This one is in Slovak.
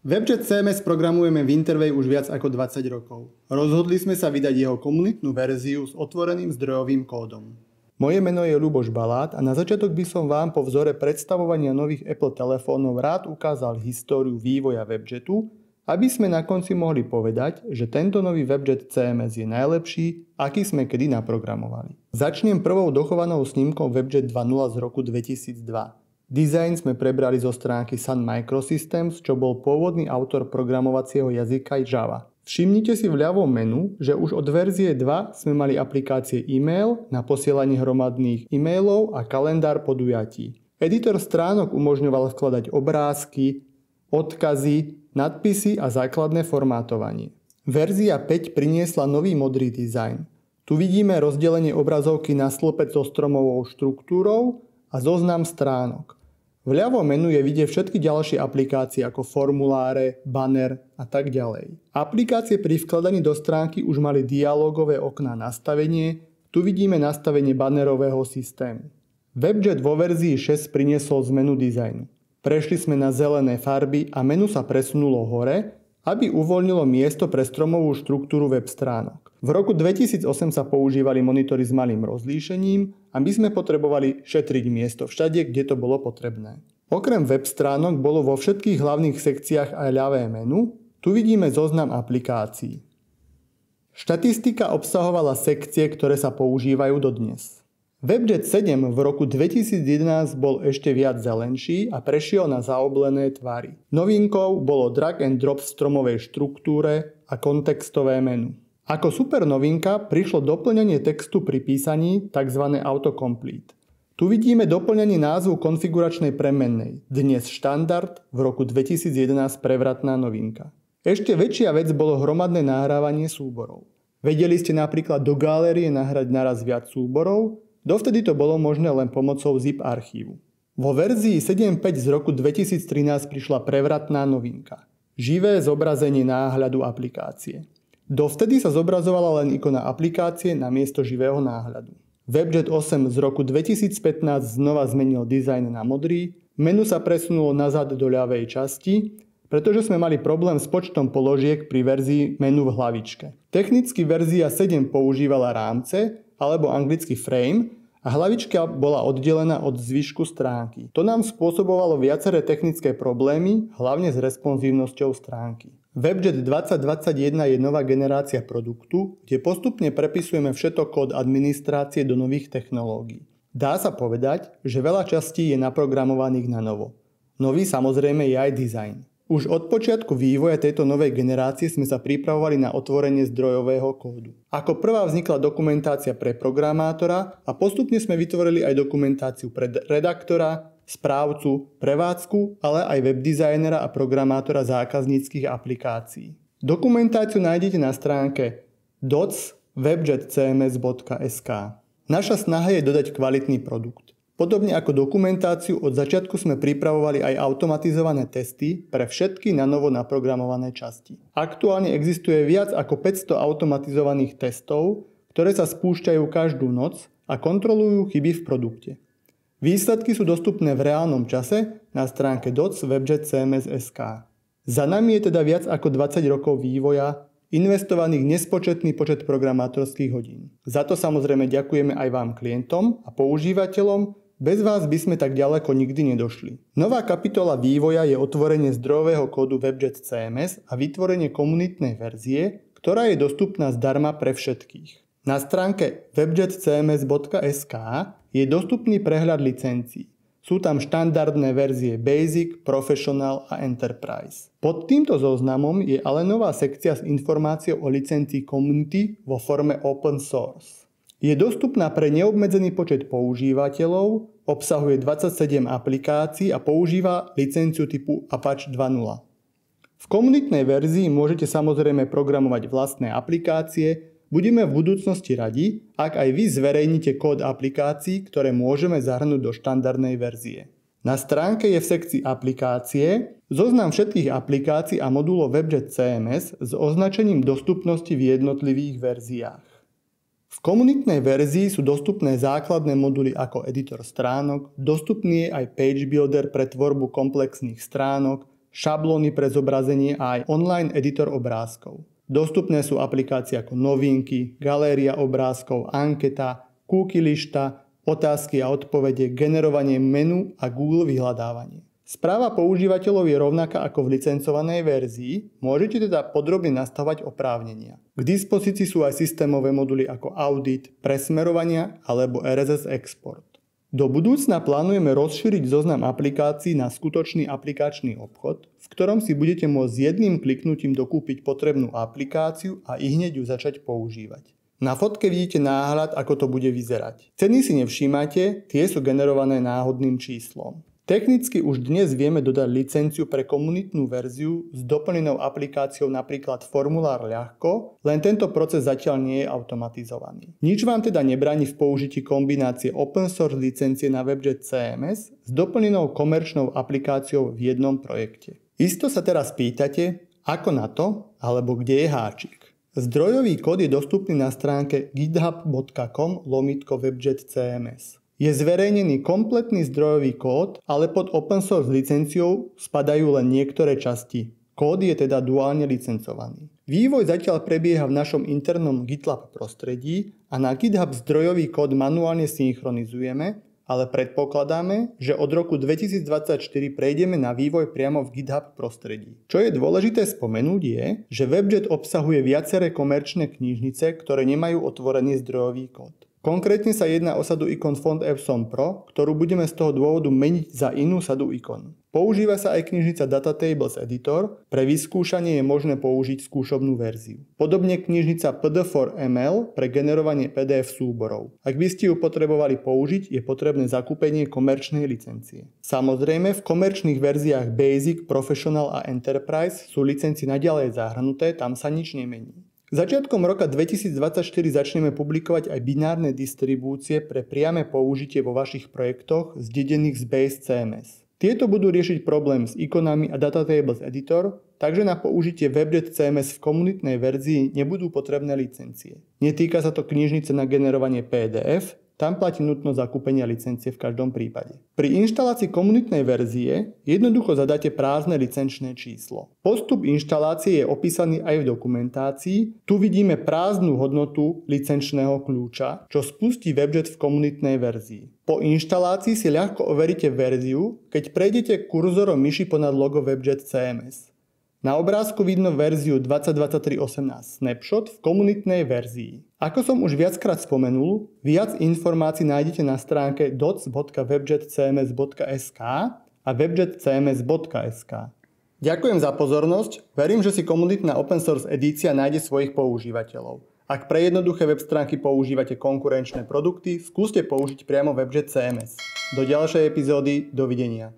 Webjet CMS programujeme v Interway už viac ako 20 rokov. Rozhodli sme sa vydať jeho komunitnú verziu s otvoreným zdrojovým kódom. Moje meno je Ľuboš Balát a na začiatok by som vám po vzore predstavovania nových Apple telefónov rád ukázal históriu vývoja Webjetu, aby sme na konci mohli povedať, že tento nový Webjet CMS je najlepší, aký sme kedy naprogramovali. Začnem prvou dochovanou snímkou Webjet 2.0 z roku 2002. Dizajn sme prebrali zo stránky Sun Microsystems, čo bol pôvodný autor programovacieho jazyka Java. Všimnite si v ľavom menu, že už od verzie 2 sme mali aplikácie e-mail na posielanie hromadných e-mailov a kalendár podujatí. Editor stránok umožňoval skladať obrázky, odkazy, nadpisy a základné formátovanie. Verzia 5 priniesla nový modrý dizajn. Tu vidíme rozdelenie obrazovky na stĺpec so stromovou štruktúrou a zoznam stránok. V ľavom menu je vidieť všetky ďalšie aplikácie ako formuláre, banner a tak ďalej. Aplikácie pri vkladaní do stránky už mali dialógové okná nastavenie, tu vidíme nastavenie bannerového systému. Webjet vo verzii 6 priniesol zmenu dizajnu. Prešli sme na zelené farby a menu sa presunulo hore, aby uvoľnilo miesto pre stromovú štruktúru web stránok. V roku 2008 sa používali monitory s malým rozlíšením a my sme potrebovali šetriť miesto všade, kde to bolo potrebné. Okrem web stránok bolo vo všetkých hlavných sekciách aj ľavé menu, tu vidíme zoznam aplikácií. Štatistika obsahovala sekcie, ktoré sa používajú dodnes. Webjet 7 v roku 2011 bol ešte viac zelenší a prešiel na zaoblené tvary. Novinkou bolo drag and drop v stromovej štruktúre a kontextové menu. Ako super novinka prišlo doplnenie textu pri písaní, tzv. Autocomplete. Tu vidíme doplnenie názvu konfiguračnej premennej, dnes štandard, v roku 2011 prevratná novinka. Ešte väčšia vec bolo hromadné nahrávanie súborov. Vedeli ste napríklad do galérie nahrať naraz viac súborov? Dovtedy to bolo možné len pomocou zip archívu. Vo verzii 7.5 z roku 2013 prišla prevratná novinka. Živé zobrazenie náhľadu aplikácie. Dovtedy sa zobrazovala len ikona aplikácie namiesto živého náhľadu. Webjet 8 z roku 2015 znova zmenil dizajn na modrý, menu sa presunulo nazad do ľavej časti, pretože sme mali problém s počtom položiek pri verzii menu v hlavičke. Technicky verzia 7 používala rámce, alebo anglicky frame, a hlavička bola oddelená od zvyšku stránky. To nám spôsobovalo viaceré technické problémy, hlavne s responsívnosťou stránky. Webjet 2021 je nová generácia produktu, kde postupne prepisujeme všetok kód administrácie do nových technológií. Dá sa povedať, že veľa častí je naprogramovaných na novo. Nový samozrejme je aj dizajn. Už od počiatku vývoja tejto novej generácie sme sa pripravovali na otvorenie zdrojového kódu. Ako prvá vznikla dokumentácia pre programátora a postupne sme vytvorili aj dokumentáciu pre redaktora, správcu, prevádzku, ale aj webdizajnera a programátora zákazníckych aplikácií. Dokumentáciu nájdete na stránke docs.webjetcms.sk. Naša snaha je dodať kvalitný produkt. Podobne ako dokumentáciu, od začiatku sme pripravovali aj automatizované testy pre všetky na novo naprogramované časti. Aktuálne existuje viac ako 500 automatizovaných testov, ktoré sa spúšťajú každú noc a kontrolujú chyby v produkte. Výsledky sú dostupné v reálnom čase na stránke docs.webjetcms.sk. Za nami je teda viac ako 20 rokov vývoja, investovaných nespočetný počet programátorských hodín. Za to samozrejme ďakujeme aj vám klientom a používateľom, bez vás by sme tak ďaleko nikdy nedošli. Nová kapitola vývoja je otvorenie zdrojového kódu Webjet CMS a vytvorenie komunitnej verzie, ktorá je dostupná zdarma pre všetkých. Na stránke webjetcms.sk je dostupný prehľad licencií. Sú tam štandardné verzie Basic, Professional a Enterprise. Pod týmto zoznamom je ale nová sekcia s informáciou o licencii Community vo forme Open Source. Je dostupná pre neobmedzený počet používateľov, obsahuje 27 aplikácií a používa licenciu typu Apache 2.0. V komunitnej verzii môžete samozrejme programovať vlastné aplikácie. Budeme v budúcnosti radi, ak aj vy zverejníte kód aplikácií, ktoré môžeme zahrnúť do štandardnej verzie. Na stránke je v sekcii aplikácie zoznam všetkých aplikácií a modulov Webjet CMS s označením dostupnosti v jednotlivých verziách. V komunitnej verzii sú dostupné základné moduly ako editor stránok, dostupný je aj Page Builder pre tvorbu komplexných stránok, šablóny pre zobrazenie a aj online editor obrázkov. Dostupné sú aplikácie ako Novinky, Galéria obrázkov, Anketa, Cookie lišta, otázky a odpovede, generovanie menu a Google vyhľadávanie. Správa používateľov je rovnaká ako v licencovanej verzii, môžete teda podrobne nastavovať oprávnenia. K dispozícii sú aj systémové moduly ako audit, presmerovania alebo RSS export. Do budúcna plánujeme rozšíriť zoznam aplikácií na skutočný aplikačný obchod, v ktorom si budete môcť s jedným kliknutím dokúpiť potrebnú aplikáciu a ihneď ju začať používať. Na fotke vidíte náhľad, ako to bude vyzerať. Ceny si nevšímate, tie sú generované náhodným číslom. Technicky už dnes vieme dodať licenciu pre komunitnú verziu s doplnenou aplikáciou napríklad formulár ľahko, len tento proces zatiaľ nie je automatizovaný. Nič vám teda nebráni v použití kombinácie open source licencie na WebJet CMS s doplnenou komerčnou aplikáciou v jednom projekte. Isto sa teraz pýtate, ako na to, alebo kde je háčik. Zdrojový kód je dostupný na stránke github.com/WebJet CMS. Je zverejnený kompletný zdrojový kód, ale pod open source licenciou spadajú len niektoré časti. Kód je teda duálne licencovaný. Vývoj zatiaľ prebieha v našom internom GitLab prostredí a na GitHub zdrojový kód manuálne synchronizujeme, ale predpokladáme, že od roku 2024 prejdeme na vývoj priamo v GitHub prostredí. Čo je dôležité spomenúť je, že WebJet obsahuje viaceré komerčné knižnice, ktoré nemajú otvorený zdrojový kód. Konkrétne sa jedná o sadu ikon Font Epson Pro, ktorú budeme z toho dôvodu meniť za inú sadu ikon. Používa sa aj knižnica Datatables Editor, pre vyskúšanie je možné použiť skúšobnú verziu. Podobne knižnica PD4ML pre generovanie PDF súborov. Ak by ste ju potrebovali použiť, je potrebné zakúpenie komerčnej licencie. Samozrejme, v komerčných verziách Basic, Professional a Enterprise sú licencie naďalej zahrnuté, tam sa nič nemení. Začiatkom roka 2024 začneme publikovať aj binárne distribúcie pre priame použitie vo vašich projektoch zdedených z Base CMS. Tieto budú riešiť problém s ikonami a Datatables Editor, takže na použitie WebJet CMS v komunitnej verzii nebudú potrebné licencie. Netýka sa to knižnice na generovanie PDF, tam platí nutnosť zakúpenia licencie v každom prípade. Pri inštalácii komunitnej verzie jednoducho zadáte prázdne licenčné číslo. Postup inštalácie je opísaný aj v dokumentácii. Tu vidíme prázdnu hodnotu licenčného kľúča, čo spustí WebJet v komunitnej verzii. Po inštalácii si ľahko overíte verziu, keď prejdete kurzorom myši ponad logo WebJet CMS. Na obrázku vidno verziu 2023.18 Snapshot v komunitnej verzii. Ako som už viackrát spomenul, viac informácií nájdete na stránke docs.webjetcms.sk a webjetcms.sk. Ďakujem za pozornosť, verím, že si komunitná open source edícia nájde svojich používateľov. Ak pre jednoduché web stránky používate konkurenčné produkty, skúste použiť priamo WebJet CMS. Do ďalšej epizódy, dovidenia.